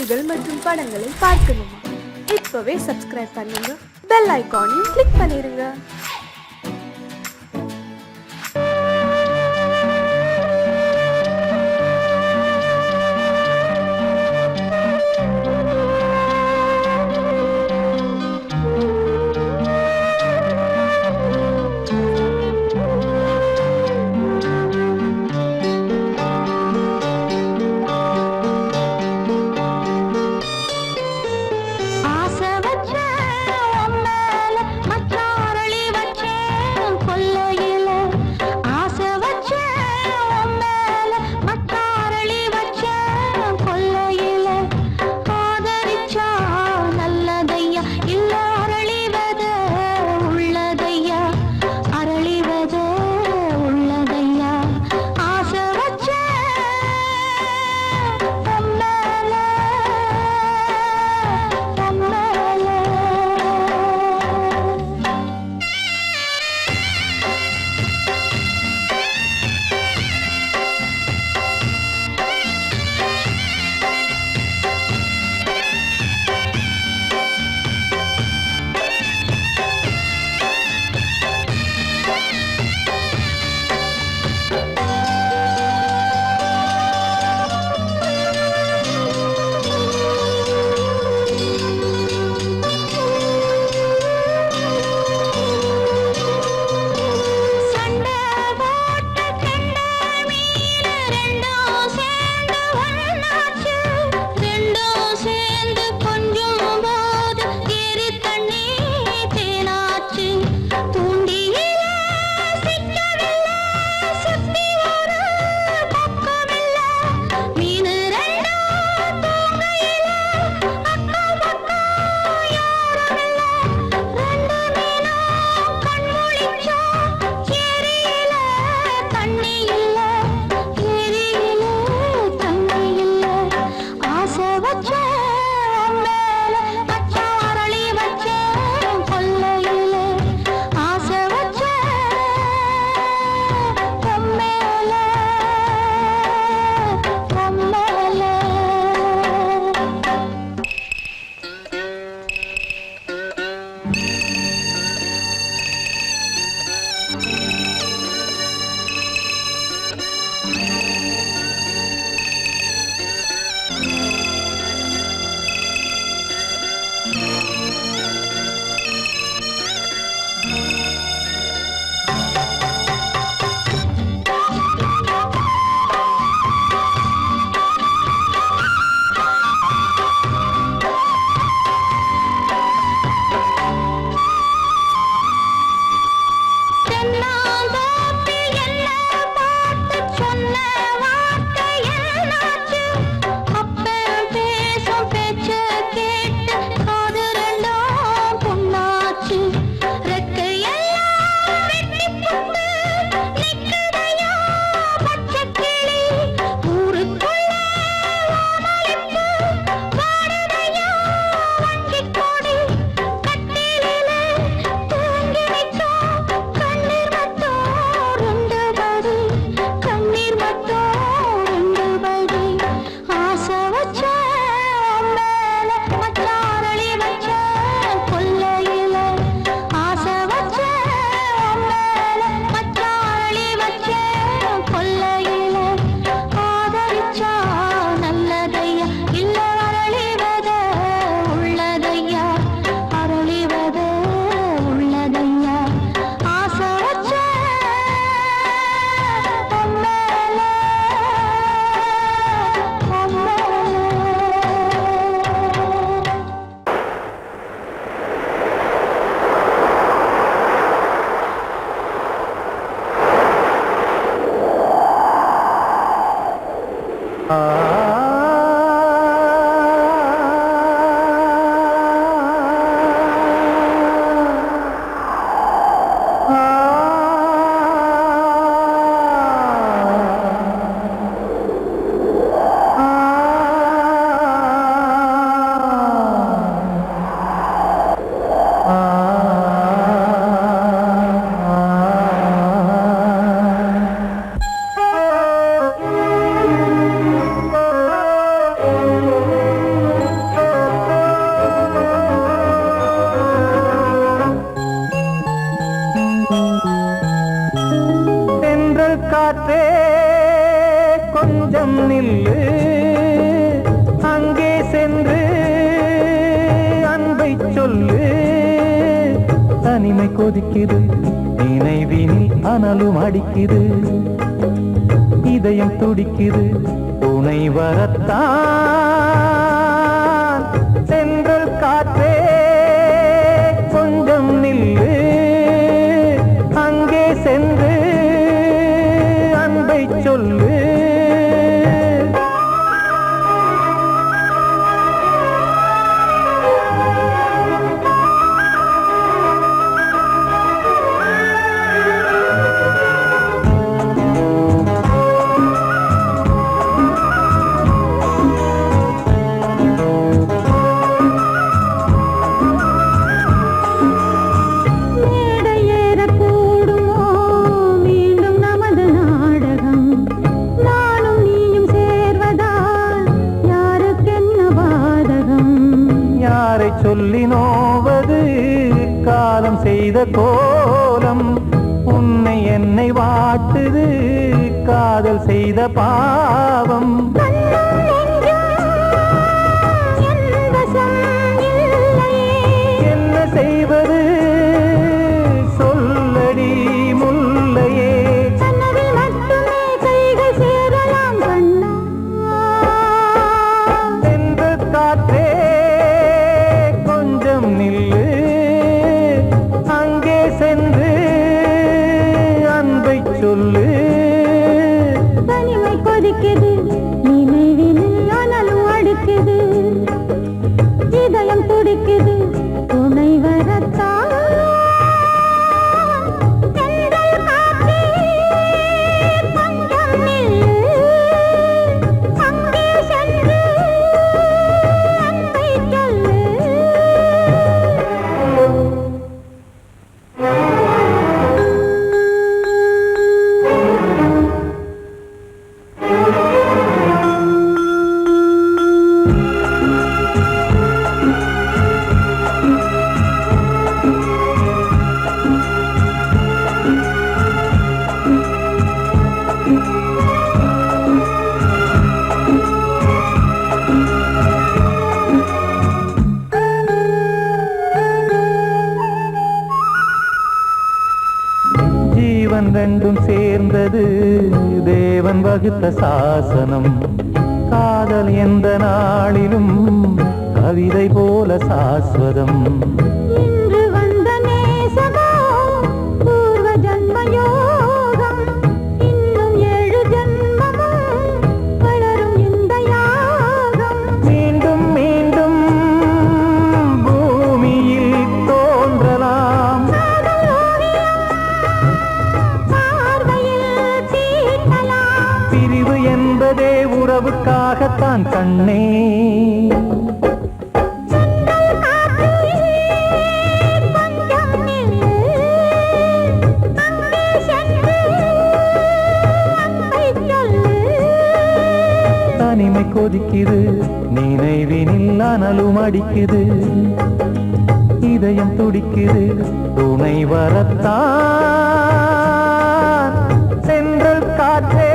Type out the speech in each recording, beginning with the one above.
செய்திகள் மற்றும் படங்களை பார்க்கணுமா? இப்பவே சப்ஸ்கிரைப் பண்ணுங்க, பெல் ஐகானையும் கிளிக் பண்ணிருங்க. ஆசை வச்ச உன் மேல மச்சாரளி தனிமை கொதிக்குது நினைவினில் அனலும் அடிக்குது இதயம் துடிக்குது துணை வரத்தான் சென்றல் காற்றே கொஞ்சம் நில்லு அங்கே சென்று அன்பை சொல்லு சொல்லி நோவது காலம் செய்த கோலம் உன்னை என்னை வாட்டுது காதல் செய்த பாவம் என்ன செய்வது சொல்லடி முல்லையே சென்று காற்றே நில்லு அங்கே சென்று அன்பை சொல்லு தனிமை கொதிக்குது நினைவினில் அனலும் அடிக்குது இதயம் துடிக்குது துணை வரத்தான் ரெண்டும் சேர்ந்தது தேவன் வகுத்த சாசனம் காதல் எந்த நாளிலும் கவிதை போல சாஸ்வதம் இன்று வந்த நேசமோ பூர்வ ஜன்ம யோகம் இன்னும் 7 ஜன்மமும் வளரும் இந்த யாகம் மீண்டும் மீண்டும் பூமியில் தோன்றலாம் பிரிவு என்பதே உறவுக்காகத்தான் கண்ணே தனிமை கொதிக்குது நினைவினில் அனலும் அடிக்குது இதயம் துடிக்குது துணை வரத்தான் சென்றல் காற்றே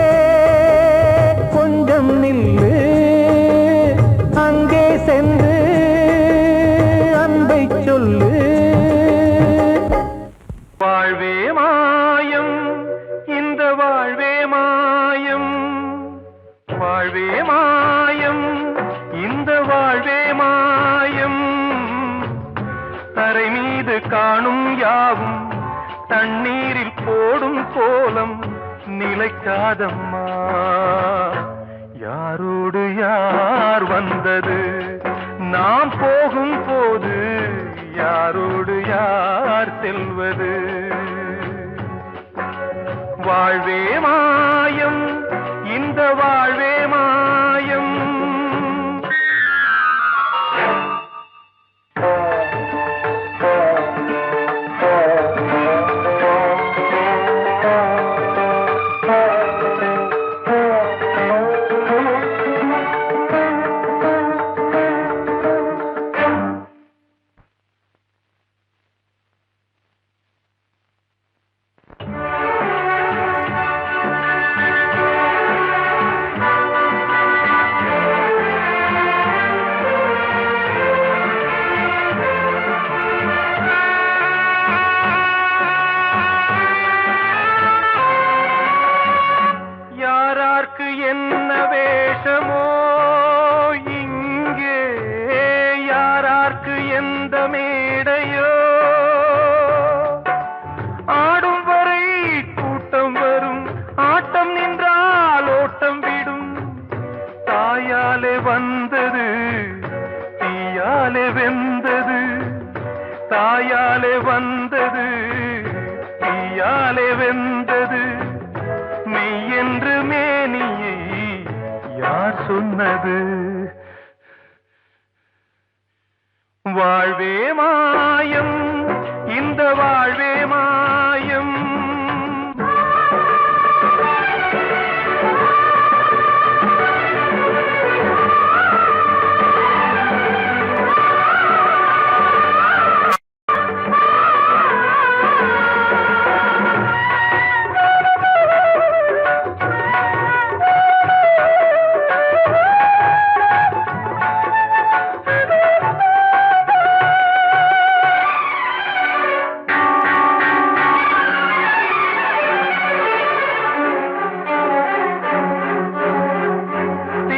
கொஞ்சம் நில்லு அங்கே சென்று அன்பை சொல்லு வாழ்வே மாயம் இந்த வாழ்வே மாயம் வாழ்வே மாயம் இந்த வாழ்வே மாயம் தரை மீது காணும் யாவும் தண்ணீரில் போடும் கோலம் நிலைக்காதம்மா யாரோடு யார் வந்தது நாம் போகும் போது யாரோடு யார் செல்வது வாழ்வே மாயம் இந்த வாழ்வே மாயம் இந்த மேடையோ ஆடும் வரை கூட்டம் வரும் ஆட்டம் நின்றால் ஓட்டம் விடும் தாயாலே வந்தது தீயாலே வெந்தது தாயாலே வந்தது தீயாலே வெந்தது மெய் என்று மேனியை யார் சொன்னது வாழ்வே மாயம் இந்த வாழ்வே மாயம்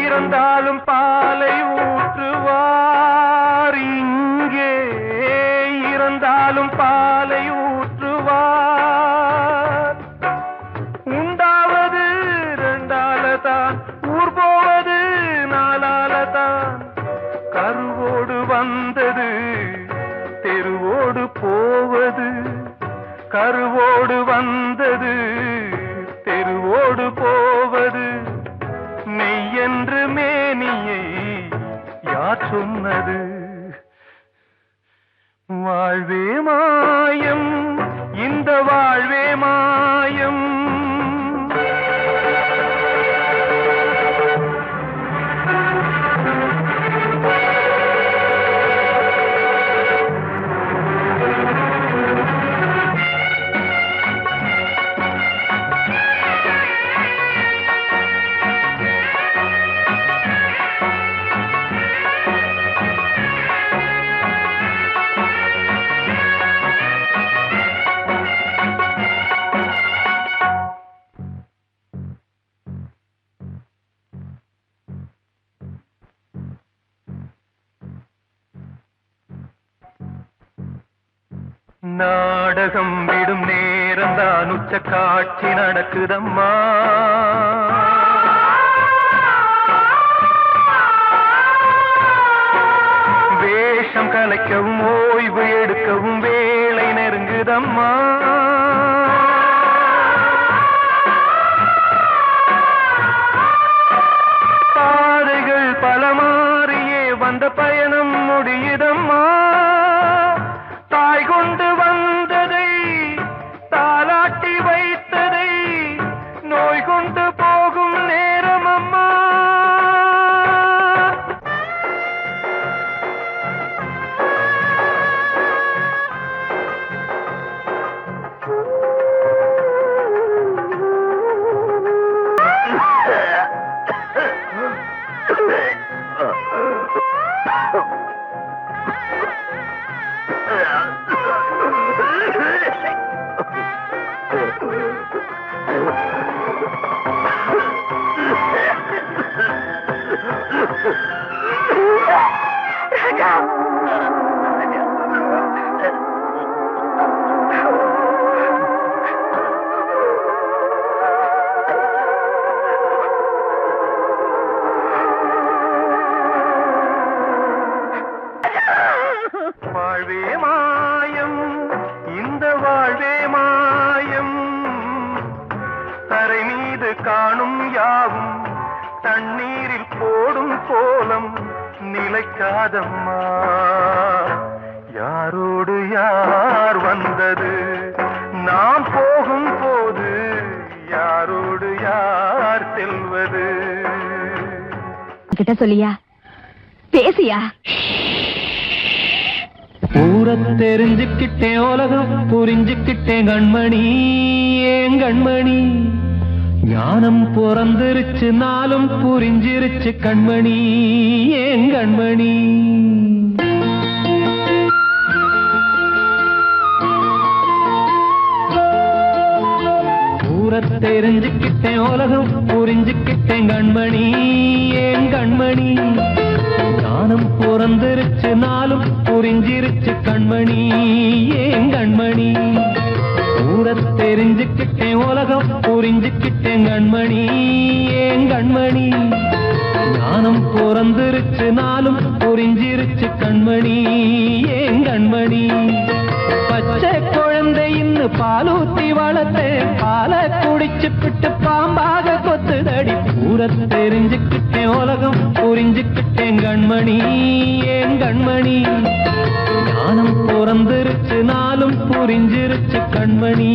இறந்தாலும் பாலை ஊற்றுவார் இங்கே இறந்தாலும் பாலை ஊற்றுவார் உண்டாவது ரெண்டாலதான் ஊர் போவது நாலாலதான் கருவோடு வந்தது தெருவோடு போவது கருவோடு வந்தது தெருவோடு போவது மெய் என்று மேனியை யார் சொன்னது வாழ்வே மாயம் இந்த வாழ்வே மாயம் நாடகம் விடும் நேரம்தான் உச்ச காட்சி நடக்குதம்மா வேஷம் கலைக்கவும் ஓய்வு எடுக்கவும் வேளை நெருங்குதம்மா பாதைகள் பல மாறியே வந்த பயணம் முடியுதம்மா தாய் கொண்டு வந்ததை தாலாட்டி வைத்ததை நோய் கொண்டு போகும் நேரம் அம்மா வாழ்வே மாயம் இந்த வாழ்வே மாயம் தரை மீது காணும் யாவும் தண்ணீரில் போடும் கோலம் நிலைக்காதம்மா யாரோடு யார் வந்தது நாம் போகும் போது யாரோடு யார் செல்வது கிட்ட சொல்லியா பேசியா ஊரை தெரிஞ்சுக்கிட்டேன் உலகம் புரிஞ்சுக்கிட்டேன் கண்மணி ஏன் கண்மணி ஞானம் பிறந்திருச்சு நாளும் புரிஞ்சிருச்சு கண்மணி ஏன் கண்மணி ஊரை தெரிஞ்சுக்கிட்டேன் உலகம் புரிஞ்சுக்கிட்டேன் கண்மணி ஏன் கண்மணி ஞானம் பிறந்திருச்சு நாளும் புரிஞ்சிருச்சு கண்மணி ஏன் கண்மணி ஊரை தெரிஞ்சுக்கிட்டேன் உலகம் புரிஞ்சுக்கிட்டேன் கண்மணி ஏன் கண்மணி ஞானம் பிறந்திருச்சு நாளும் புரிஞ்சிருச்சு கண்மணி ஏன் கண்மணி பச்சை குழந்தை இன்னும் பாலூத்தி வளர்த்தேன் பாலை குடிச்சுப்பிட்டு பாம்பாக கொத்துதடி ஊரை தெரிஞ்சுக்கிட்டேன் உலகம் புரிஞ்சுக்கிட்டேன் கண்மணி ஏன் கண்மணி ஞானம் பிறந்திருச்சு நாளும் புரிஞ்சிருச்சு கண்மணி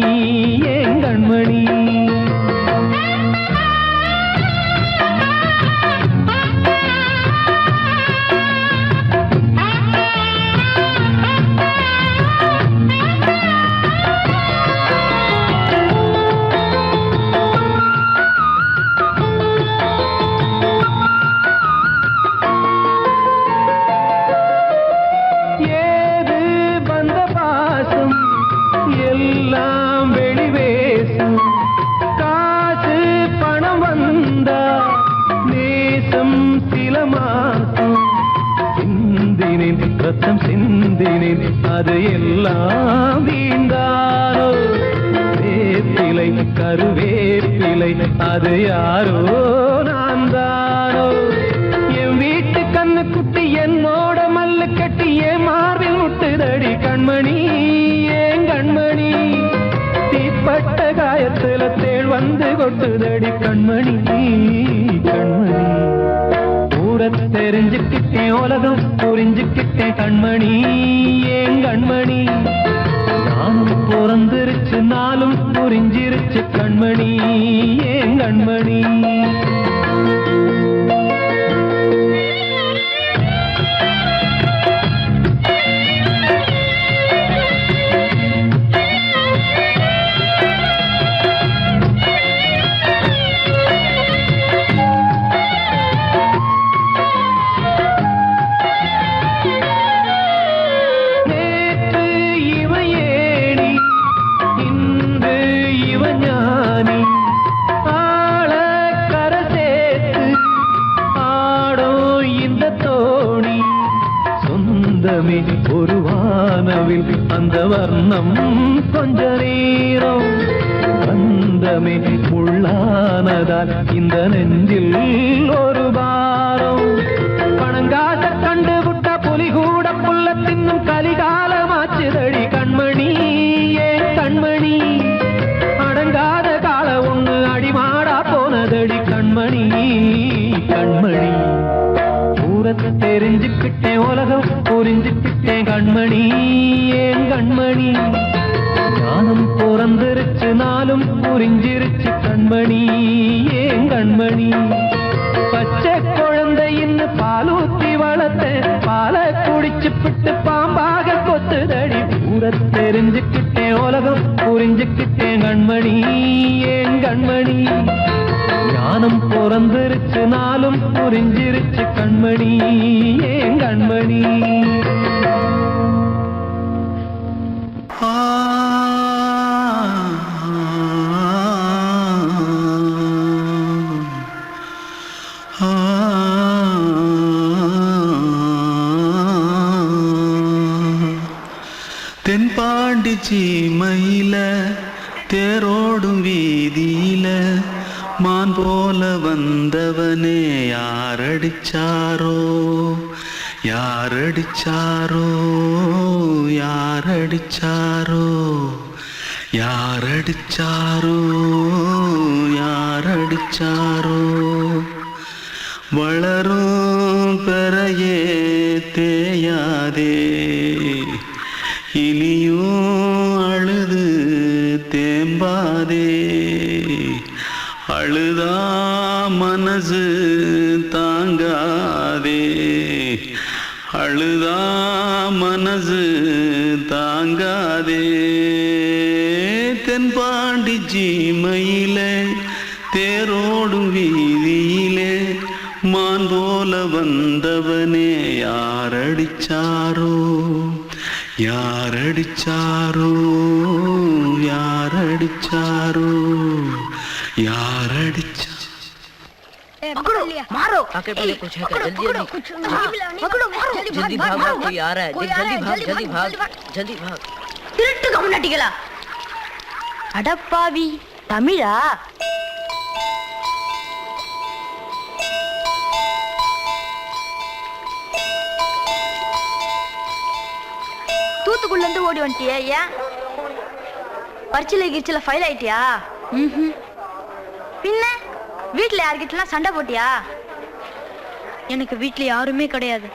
ஏன் கண்மணி ரத்தம் சிந்தினேன் அது எல்லாம் வீண்டாரோ வேப்பிலை கருவேப்பிலை அது யாரோ நான் தானோ என் வீட்டு கண்ணு குட்டி என்னோட மல்லு கட்டி என் மார்பில் முட்டுதடி கண்மணி ஏன் கண்மணி தீப்பட்ட காயத்துல தேள் வந்து கொட்டுதடி கண்மணி கண்மணி தெரிஞ்சுக்கிட்டேன் உலகம் புரிஞ்சுக்கிட்டேன் கண்மணி ஏன் கண்மணி நானும் பிறந்திருச்சு நாளும் புரிஞ்சிருச்சு கண்மணி ஏன் கண்மணி ஒரு வானவில் அந்த வர்ணம் கொஞ்ச நேரம் வந்தமே உள்ளானதால் இந்த நெஞ்சில் ஒரு பாரம் பணங்காச கண்டு விட்ட புலி கூட புல்ல தின்னும் கலிகாலமாச்சுதடி கண்மணி ஏன் கண்மணி அடங்காத கால ஒண்ணு அடிமாடா போனதடி கண்மணி கண்மணி தெரிஞ்சுக்கிட்டேன் உலகம் புரிஞ்சுக்கிட்டேன் கண்மணி ஏன் கண்மணி ஞானம் பிறந்திருச்சு நாளும் புரிஞ்சிருச்சு கண்மணி ஏன் கண்மணி பச்சை குழந்தை இன்னும் பாலூத்தி வளர்த்தேன் பாலை குடிச்சுப்பிட்டு பாம்பாக கொத்துதடி ஊரை தெரிஞ்சுக்கிட்டேன் உலகம் புரிஞ்சுக்கிட்டேன் கண்மணி ஏன் கண்மணி ஞானம் பிறந்திருச்சு நாளும் புரிஞ்சிருச்சு கண்மணி ஏன் கண்மணி தென்பாண்டி சீமையில தேரோடும் வீதியில மான் போல வந்தவனே யாரடிச்சாரோ யாரடிச்சாரோ யாரடிச்சாரோ யாரடிச்சாரோ யாரடிச்சாரோ வளரும் பெறையே தேயாதே இனியும் அழுது தேம்பாதே அழுதா மனசு தாங்காதே அழுதா மனசு தாங்காதே தென்பாண்டி சீமையிலே தேரோடும் வீதியிலே மான் போல வந்தவனே யாரடிச்சாரோ யாரடிச்சாரோ யாரடிச்சாரோ யாரடிச்சா मारो आके पहले कुछ है जल्दी जल्दी जल्दी भाग भाग कोई आ रहा है जल्दी भाग जल्दी भाग திருட்டு கம்யூனிட்டிகளா அடப்பாவி தமிழா தூத்துக்குள்ள இருந்து ஓடி வந்துட்டியா ஏன் பரிச்சையில கிரிச்சில ஃபைல் ஆயிட்டியா பின்ன வீட்டுல யார்கிட்டலாம் சண்டை போட்டியா எனக்கு வீட்டுல யாருமே கிடையாது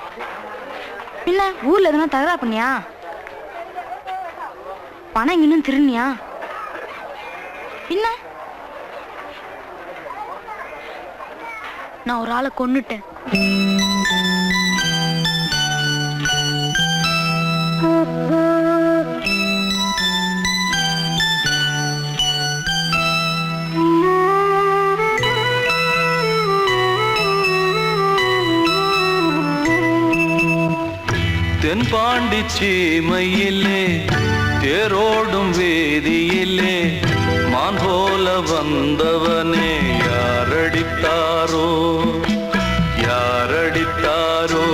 பின்ன ஊர்ல எதுனா தகராறு பண்ணியா பணம் இன்னும் திருநியா பின்ன நான் ஒரு ஆளை கொன்னுட்டேன் தென்பாண்டி சீமையிலே தேரோடும் வேதியிலே மான் போல வந்தவனே யாரடித்தாரோ யாரடித்தாரோ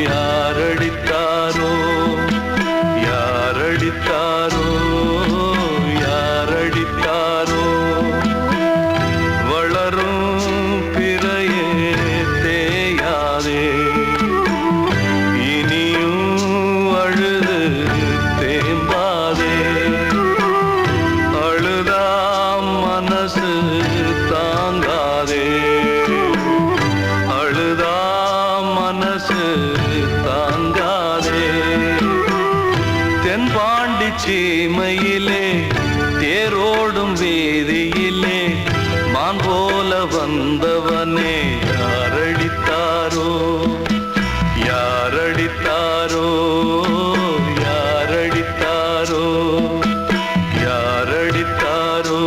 யாரடித்தாரோ யாரடித்தாரோ யாரடித்தாரோ வளரும் பிறையே தேயாதே சீமையிலே தேரோடும் வேதியிலே மான் போல வந்தவனே யாரடித்தாரோ யாரடித்தாரோ யாரடித்தாரோ யாரடித்தாரோ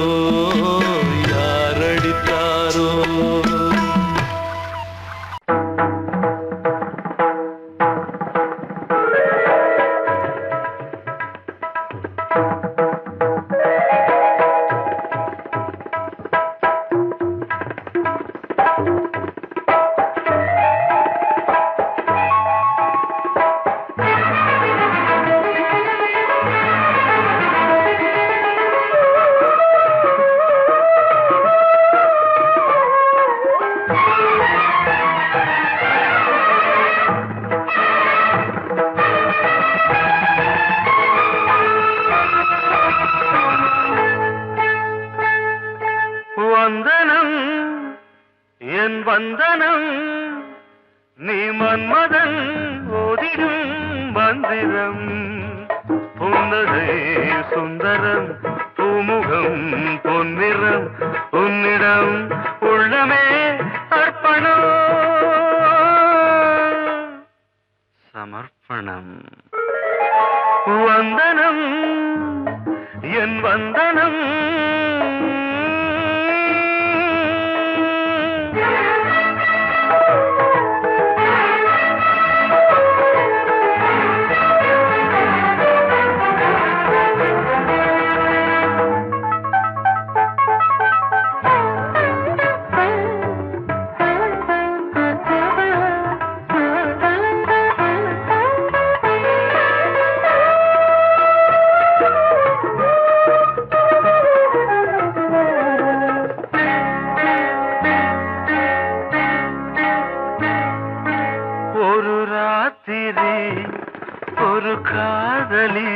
யாரடித்தாரோ வந்தனம் என் வந்தனம் நீ மன்மதன் ஓதிடும் மந்திரம் புன்னகை சுந்தரம் பூமுகம் பொன்னிறம் உன்னிடம் உள்ளமே அர்ப்பணம் சமர்ப்பணம் வந்தனம் என் வந்தனம் ஒரு காதலி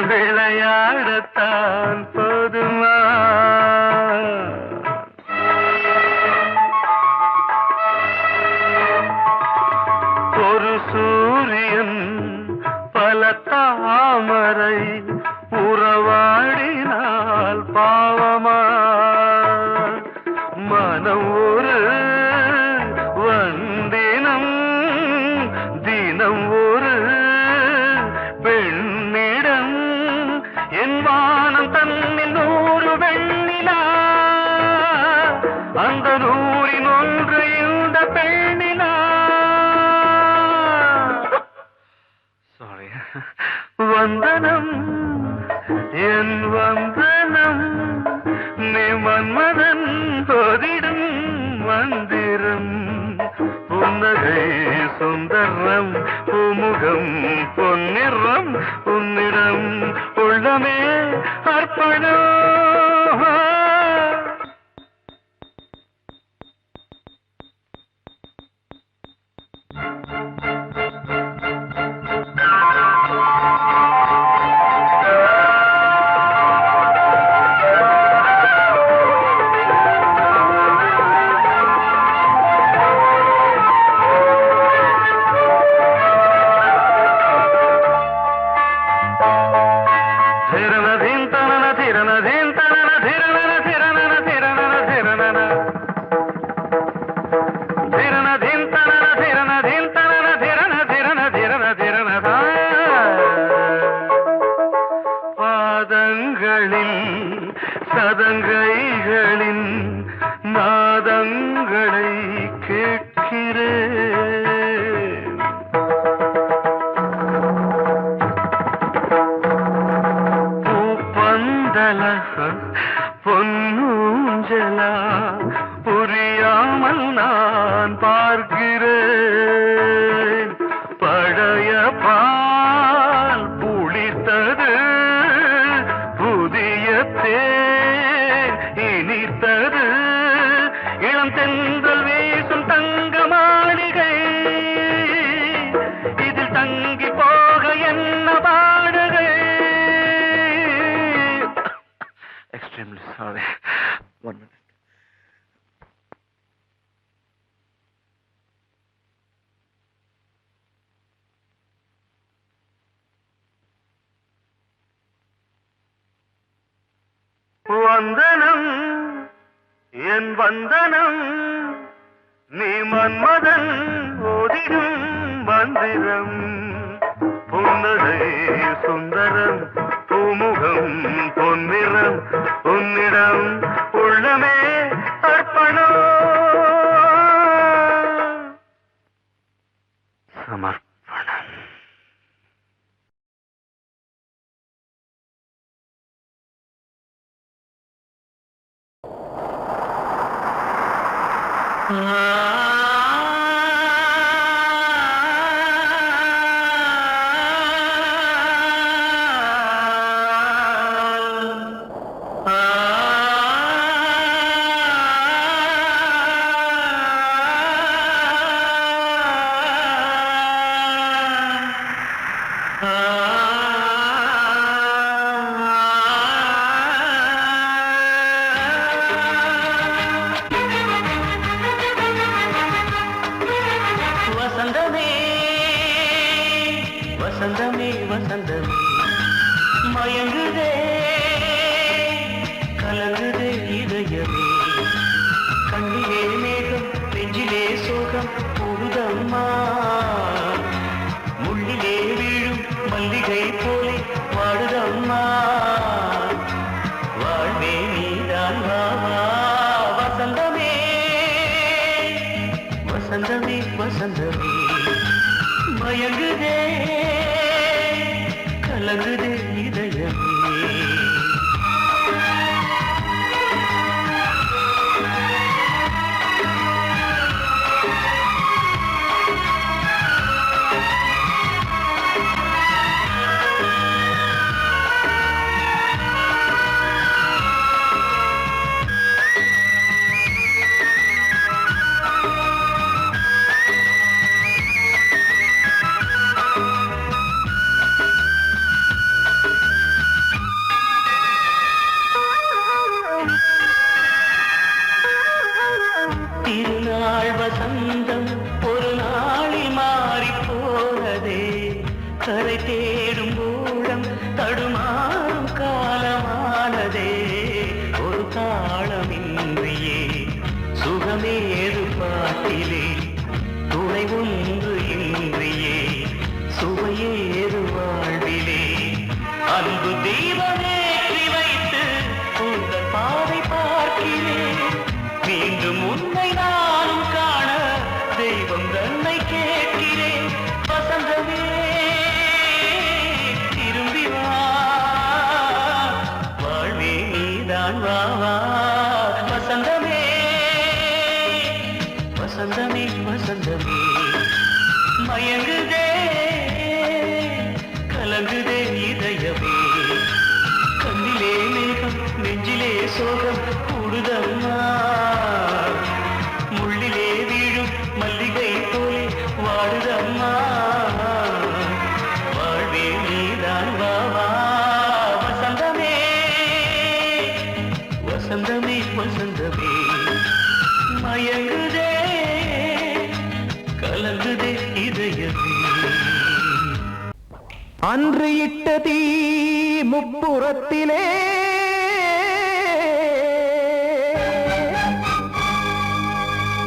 விளையாடத்தான் போதுமா ஒரு சூரியன் பல தாமரை உறவாடினால் பாவமா மனம் ஒரு வந்தினம் தினம் ஒரு பெண்ணிடம் என் வானம் தன்னில் 100 வெண்ணிலா அந்த 100ன் ஒன்று இந்த பெண்ணிலா வந்தனம் என் வந்தனம் நீ மன்மதன் போதிடும் சுந்தரம் பூமுகம் பொன்னிறம் உன்னிடம் உள்ளமே அர்ப்பணம். சதங்கைகளின் நாதங்களை கேட்கிறேன். பூப்பந்தல பொன்னூஞ்சலா புரியாமல் நான் பார்க்கிறேன். பழைய பால் புளித்தது, புதிய தேன் இனித்தது, இளம் தென்றல் வீசும் தங்க மாளிகை, இதில் தங்கி போக என்ன பாடுகை. Extremely sorry. 1 minute. வந்தனம் என் வந்தனம், நீ மன்மதன் ஓதிடும் மந்திரம். புன்னகை சுந்தரம் பூமுகம் பொன்னிறம் உன்னிடம் உள்ளமே அர்ப்பணம். சமர்ப்பணம். வசந்தமே வசந்தமே வசந்தமே மயங்குதே கலங்குதே இதயமே. கண்ணிலே மேகம் நெஞ்சிலே சோகம் போகுதம்மா, முள்ளிலே வீழும் மல்லிகை போலே வாடுதம்மா. வாழ்வே நீதான் வாவா. வசந்தமே வசந்தமே வசந்தமே மயங்குதே கலங்குதே இதயமே. திருநாள் வசந்தம் ஒரு நாளில் மாறி போனதே, கரை தேடும் ஊழம் தடுமாறும் காலமானதே. ஒரு தாளமின்றியே சுகமேது பாட்டிலே, துணை ஒன்று இன்றியே சுவையேது வாழ்விலே. அன்பு தீபமேற்றி வைத்து உங்கள் பாதை பார்க்கிறேன், மீண்டும் உன்னை நானும் காண தெய்வம் தன்னை கேட்கிறேன். வசந்தமே மயங்குதே கலங்குதே இதயமே கண்ணிலே மேகம் நெஞ்சிலே சோகம் கூடுதம்மா முள்ளிலே வீழும் மல்லிகை போலே வாடுதம்மா வாழ்வே நீதான் வாவா வசந்தமே வசந்தமே வசந்தமே மயங்குதே கலங்குதே இதயமே அன்று இட்ட தீ முப்புறத்திலே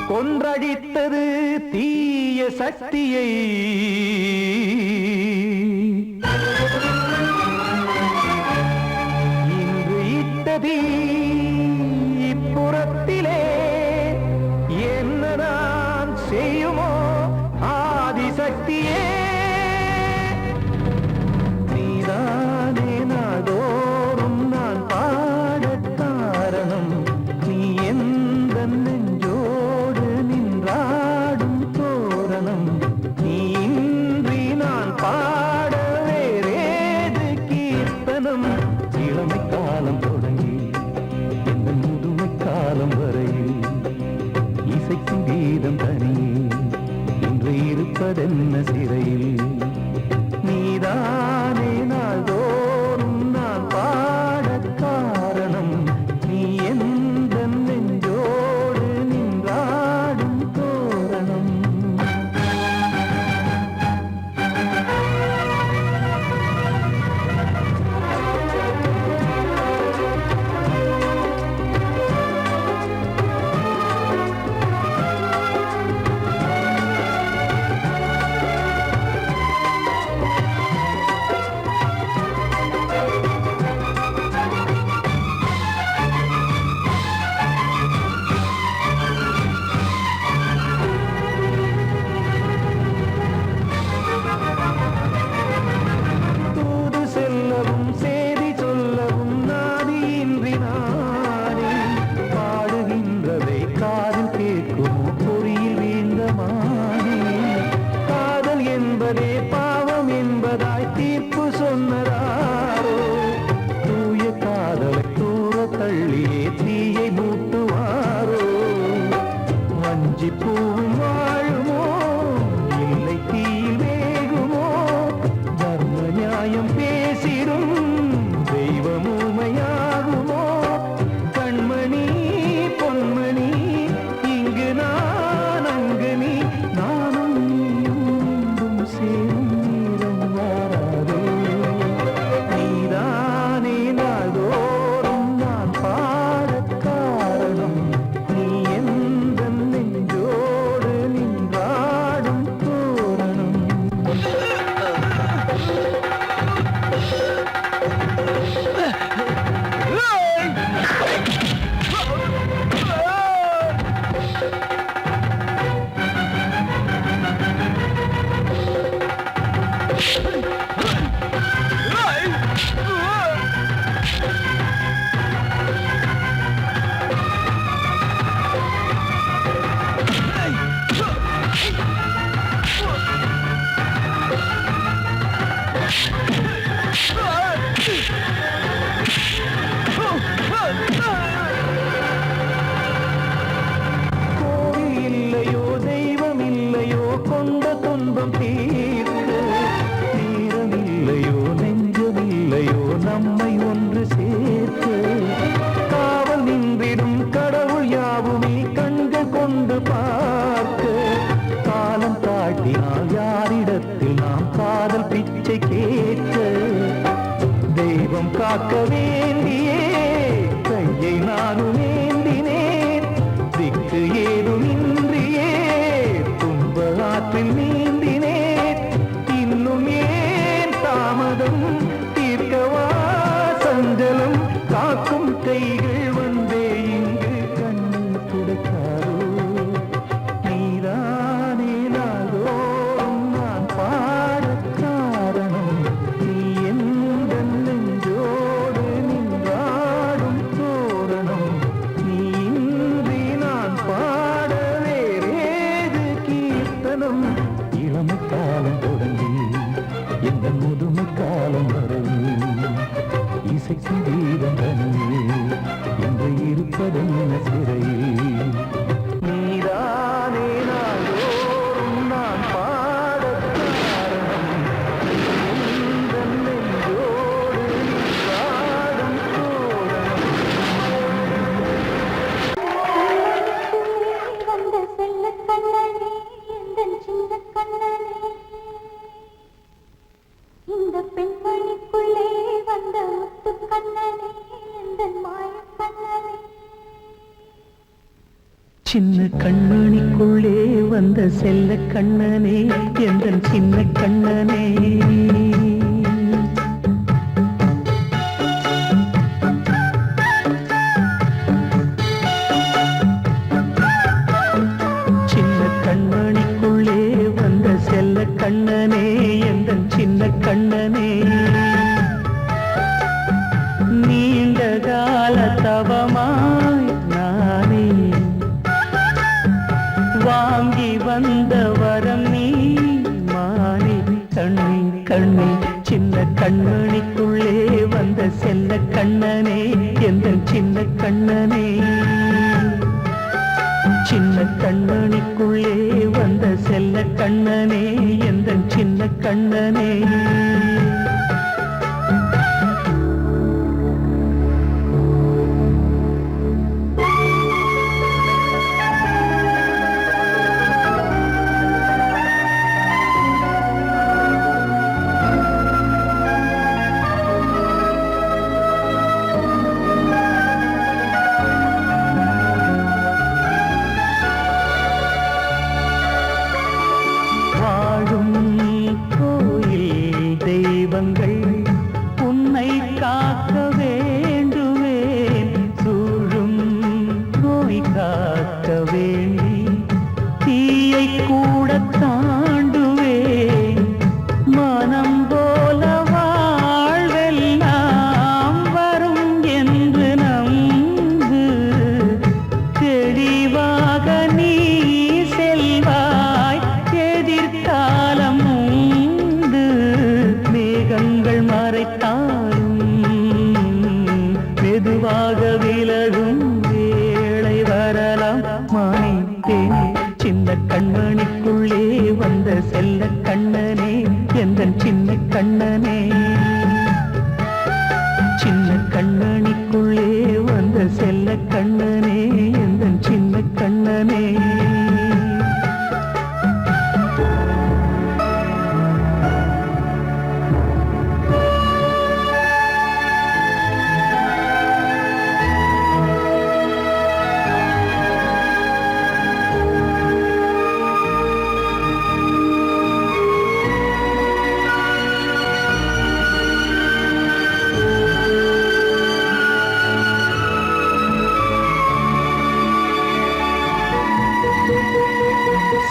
கொன்றடித்தது தீய சக்தியை இன்று இட்ட தீ இப்புறத்திலே என்னதான் செய்யுமோ ஆதிசக்தியே நீதானே நாடோறும் நான் பாடக் காரணம் நீ எந்த நெஞ்சோடு நின்றாடும் தோரணம் நீ இன்றி நான் பாட வேறேது கீர்த்தனம் இளமை காலம் தொடங்கி எந்த முதுமை காலம் வரையில் இசைக்கும் கீதம் தனியே இன்று இருப்பதென்ன சிறையில் நீதானே நாள்தோறும் நான் பாடக் காரணம் நீ எந்த நெஞ்சோடு நின்றாடும் தோரணம் தூது செல்லவும் சேதி சொல்லவும் நாதியின்றி நானே பாடுகின்றதை காதில் கேட்கும் பொறியில் வீழ்ந்தமானே காதல் என்பதே பாவம் என்பதாய் தீர்ப்பு சொன்னதாரோ தூய காதலை தூர தள்ளியே தீயை மூட்டுவாரோ வஞ்சி பூவும் வாழுமோ இல்லை தீயில் வேகுமோ தர்ம நியாயம் பேசிடும் தெய்வம் ஊமையாகுமோ கண்மணி பொன்மணி இங்கு நான் அங்கு நீ நானும் நீயும் மீண்டும் சேரும் நேரம் வாராதே நீதானே நாள்தோறும் நான் பாடக் காரணம் நீ எந்த நெஞ்சோடு நின்றாடும் தோரணம் கோவில் இல்லையோ தெய்வம் இல்லையோ கொண்ட துன்பம் தீர்க்க நேரம் இல்லையோ நெஞ்சம் இல்லையோ நம்மை ஒன்று சேர்க்க காவல் நின்றிடும் கடவுள் யாவுமே கண்கள் கொண்டு பார்க்க காலம் தாட்டினால் யாரிடத்தில் நாம் காதல் பிச்சை கேட்க தெய்வம் காக்க வேண்டியே கையை நானும் ஏந்தினேன் திக்கு ஏதுமின்றியே துன்ப ஆற்றில் நீந்தினேன் இன்னும் ஏன் தாமதம் தீர்க்கவா சஞ்சலம் காக்கும் கைகள் வந்தே இங்கு கண்ணீர் துடைக்காரோ நீதானே நாள்தோறும் நான் பாடக் காரணம் நீ எந்த நெஞ்சோடு நின்ற காலம் தொடங்கி எந்த முதுமை காலம் வரையில் இசைக்கு வீதம் தனியே என்று இருப்பதென்ன சிறையில் நீதானே நாள்தோறும் நான் பாடக் காரணம் உந்தன் நெஞ்சோடு நீ பாடும் தோரணம் வந்த செல்ல கண்ணனே எந்தன் சின்ன கண்ணனே இந்த பெண்மணிக்குள்ளே வந்த முத்து கண்ணனே எந்தன் மாய கண்ணனே சின்ன கண்மணிக்குள்ளே வந்த செல்ல கண்ணனே எந்தன் சின்ன கண்ணனே சின்ன கண்மணிக்குள்ளே வந்த செல்ல கண்ணனே எந்தன் சின்ன கண்ணனே நீண்ட கால தவமாய் நானே வாங்கி வந்த வரம் நீ மானே கண்ணே கண்ணே சின்ன கண்மணிக்குள்ளே வந்த செல்ல கண்ணனே எந்தன் சின்ன கண்ணனே சின்ன கண்ணனுக்குள்ளே வந்த செல்ல கண்ணனே எந்தன் சின்ன கண்ணனே வாழும் கோயில் தெய்வங்கள் உன்னை காக்க வேண்டுவேன் சூழும் நோய் காக்க வேண்டி தீயை கூட தாண்டுவேன் மனம் போல வாழ்வெல்லாம் வரும் என்று நம்பு தெளிவாக நீ செல்வாய் எதிர்காலம் உண்டு மேகங்கள் மறைத்தாலும் மெதுவாக விலகும் வேளை வரலாம் மானே தேனே சின்ன கண்மணிக்குள்ளே வந்த செல்ல கண்ணனே எந்தன் சின்ன கண்ணனே சின்ன கண்ணனிக்குள்ளே வந்த செல்ல கண்ணனே எந்தன் சின்ன கண்ணனே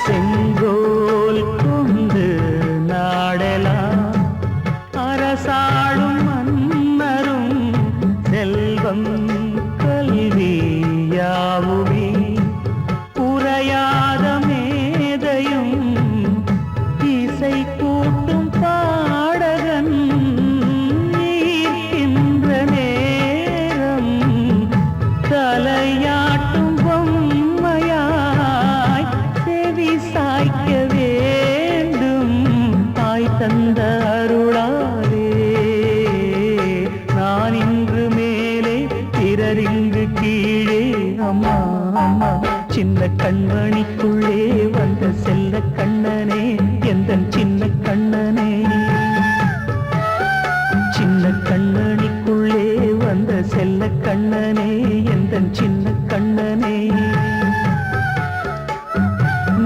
செங்கோல் கொண்டு நாடலாம் அரசாளும் மன்னரும் செல்வம் கல்வி யாவுமே உரையாத மேதையும் இசை கூட்டும் பாடகன் ஈர்க்கின்ற நேரம் தலையாட்டும் பொம்மையாய் செவி சாய்க்க வேண்டும் தாய் தந்த அருளாலே நான் இன்று மேலே பிறரிங்கு கீழே அம்மா அம்மா சின்ன கண்மணிக்குள்ளே வந்த செல்ல கண்ணனே எந்தன் சின்ன கண்ணனே சின்ன கண்ணனிக்குள்ளே வந்த செல்ல கண்ணனே எந்தன் சின்ன கண்ணனே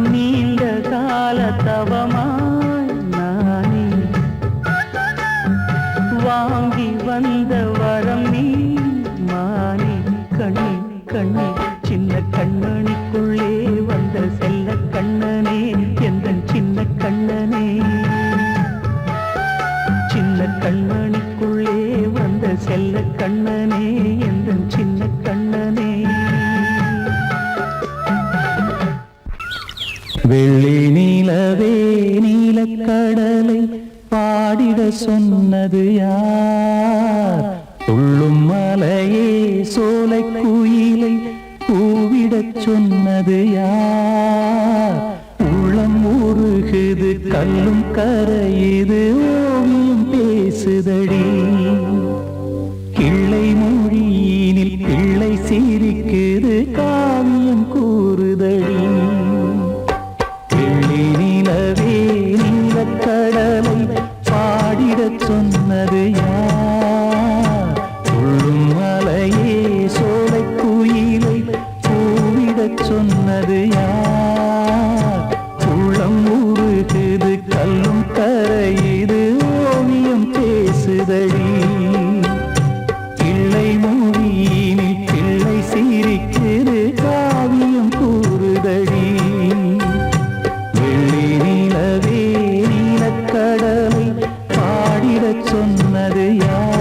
நீண்ட கால தவமாய் நானே வாங்கி வந்த வரம் நீ மானே கண்ணே கண்ணே சின்ன கண்ணனிக்குள்ளே வந்த செல்ல கண்ணனே எந்தன் சின்ன கண்ணனே நீலக்கடலை பாடிட சொன்னது யார்? துள்ளும் மலையே சோலை குயிலை பூவிடச் சொன்னது யார்? உள்ளம் உருகுது கல்லும் கரையுது ஓவியம் பேசுதடி. கிள்ளை மொழியினில் பிள்ளை சிரிக்குது காவியம் கூறுதடி. வெள்ளி நிலவே நீலக்கடலை பாடிடச் சொன்னது யார்? துள்ளும் மலையே சோலை குயிலை பூவிடச் சொன்னது யார்? உள்ளம் உருகுது கல்லும் கரையுது ஓவியம் பேசுதடி. பிள்ளை மொழியினில் பிள்ளை சிரிக்குது காவியம் கூறுதடி. வெள்ளி நிலவே நீலக்கடலை பாடிடச் சொன்னது யார்?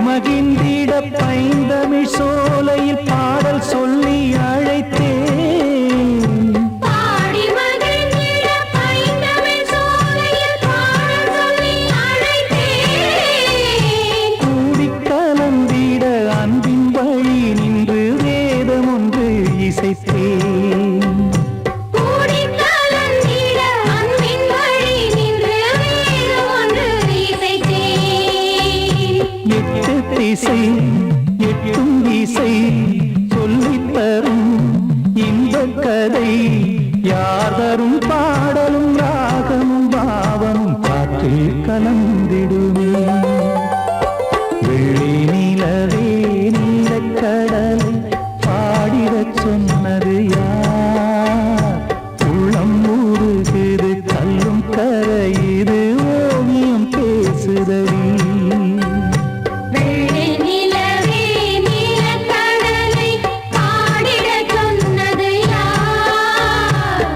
மகிழ்ந்திட பைந்தமிழ் சோலையில் பாடல் சொல்லி அழைத்தேன். பாடி மகிழ்ந்திட பைந்தமிழ் சோலையில் பாடல் சொல்லி அழைத்தேன். கூடிக் கலந்திட அன்பின் வழி நின்று வேதம் ஒன்று இசைத்தேன். கூடிக் கலந்திட அன்பின் வழி நின்று வேதம் ஒன்று இசைத்தேன். எட்டு திசை எட்டும் திசை சொல்லித் தரும் இன்பக் கதை யார் தரும் பாடலும் ராகமும் பாவமும் காற்றில் கலந்திடுமே. வெள்ளி நிலவே நீலக்கடலை பாடிடச் சொன்னது யார்? உள்ளம் உருகுது கல்லும் கரையுது ஓவியம் பேசுதடி. வெள்ளி நிலவே நீலக்கடலை பாடிடச் சொன்னது யார்?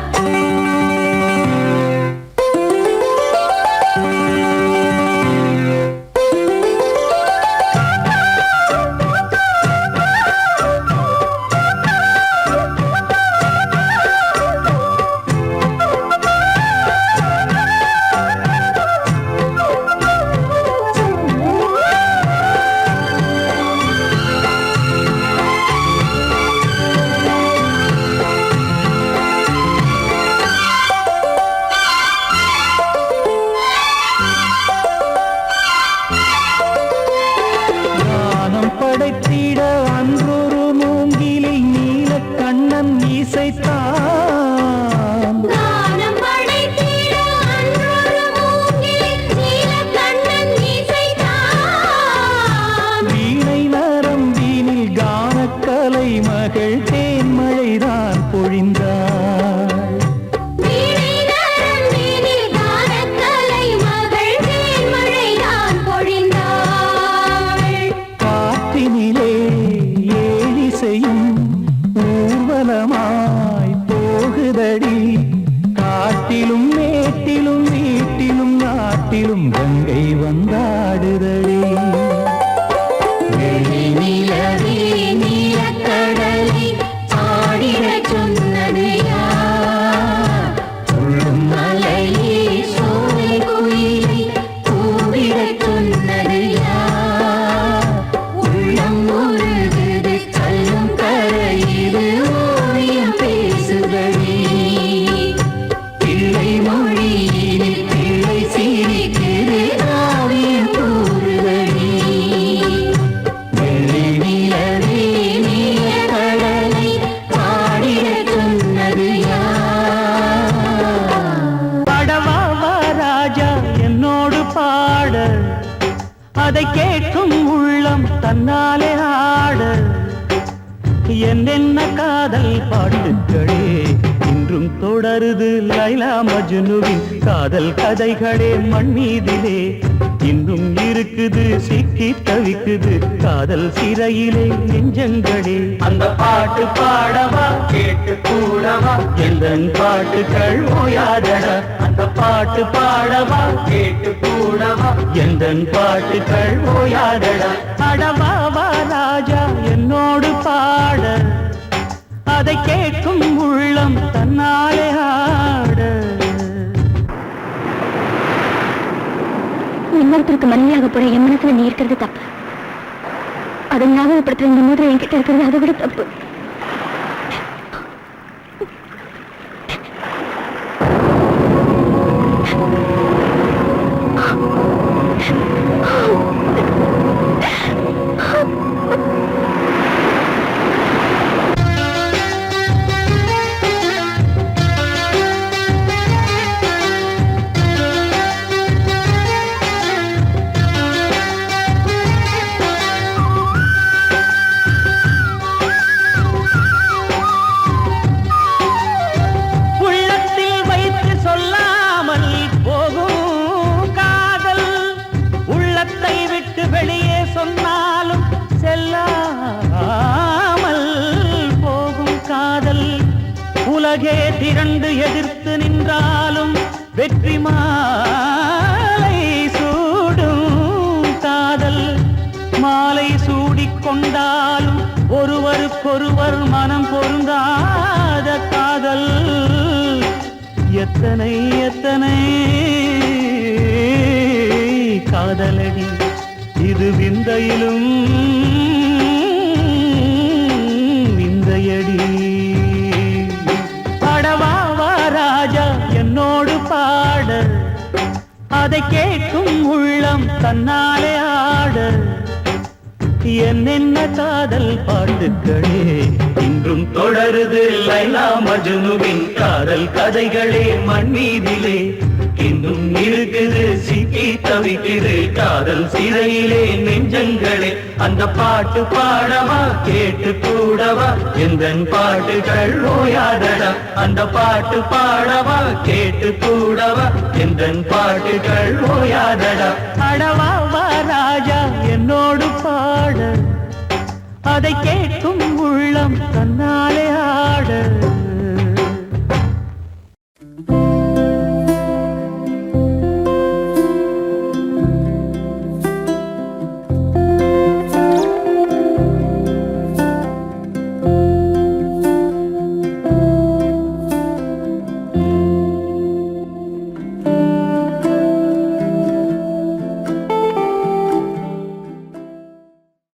ஞானம் படைத்திட அன்றொரு மூங்கிலில் நீலக்கண்ணன் இசைத்தான். கானம் படைத்திட அன்றொரு மூங்கிலில் நீலக்கண்ணன் இசைத்தான். வீணை நரம்பினில் கானக்கலை மகள் தேன்மழைதான் பொழிந்தாள். வீணை நரம்பினில் கானக்கலை மகள் தேன்மழைதான் பொழிந்தாள். காற்றினிலே ஏழிசையும் ஊர்வலமாய் போகுதடி. காட்டிலும் மேட்டிலும் வீட்டிலும் நாட்டிலும் கங்கை வந்தாடுதடி. வெள்ளி நிலவே நீலக்கடலை பாடிடச் சொன்னது யார்? துள்ளும் மலையே சோலை குயிலை பூவிடச் சொன்னது யார்? உள்ளம் உருகுது கல்லும் கரையுது ஓவியம் பேசுதடி. பிள்ளை மொழியினில் பிள்ளை சிரிக்குது காவியம் கூறுதடி. வெள்ளி நிலவே நீலக்கடலை பாடிடச் சொன்னது யார்? பாடவா வா ராஜா என்னோடு பாட, அதை கேட்கும் உள்ளம் தன்னாலே ஆட. என்னென்ன காதல் பாட்டுகளே இன்று இன்றும் தொடருது லைலா மஜ்னுவின் காதல் கதைகளே மண் மீதிலே. இன்னும் இருக்குது சிக்கி தவிக்குது காதல் சிறையிலே நெஞ்சங்களே. அந்த பாட்டு பாடவா கேட்டு கூடவா எந்தன் பாட்டுகள் ஓயாதடா. அந்த பாட்டு பாடவா கேட்டு கூடவா எந்தன் பாட்டுகள் ஓயாதடா. அடவாவா ராஜா என்னோடு பாட அதை கேட்கும் உள்ளம் தன்னாலே ஆட. இன்னொருத்தருக்கு மனைவியாக போற என் மனசுல நீ இருக்கிறது தப்பு. அதை ஞாபகப்படுத்துற இந்த மாதிரி என்கிட்ட இருக்கிறது அதை விட தப்பு. வெளியே சொன்னாலும் செல்லாமல் போகும் காதல். உலகே திரண்டு எதிர்த்து நின்றாலும் வெற்றி மாலை சூடும் காதல். மாலை சூடிக்கொண்டாலும் ஒருவருக்கொருவர் மனம் பொருந்தாத காதல். எத்தனை எத்தனை காதலடி இது விந்தையிலும் விந்தையடி. பாடவாவா ராஜா என்னோடு பாட அதை கேட்கும் உள்ளம் தன்னாலே ஆட. என்னென்ன காதல் பாட்டுக்களே இன்றும் தொடருது லைலா மஜ்னுவின் காதல் கதைகளே மண் மீதிலே. இன்னும் இருக்குது சிக்கி தவிக்குது காதல் சிறையிலே நெஞ்சங்களே. அந்த பாட்டு பாடவா கேட்டு கூடவா எந்தன் பாட்டுகள் ஓயாதடா. அந்த பாட்டு பாடவா கேட்டு கூடவா எந்தன் பாட்டுகள் ஓயாதடா. அடவாவா ராஜா என்னோடு பாட அதை கேட்கும் உள்ளம் தன்னாலே ஆட.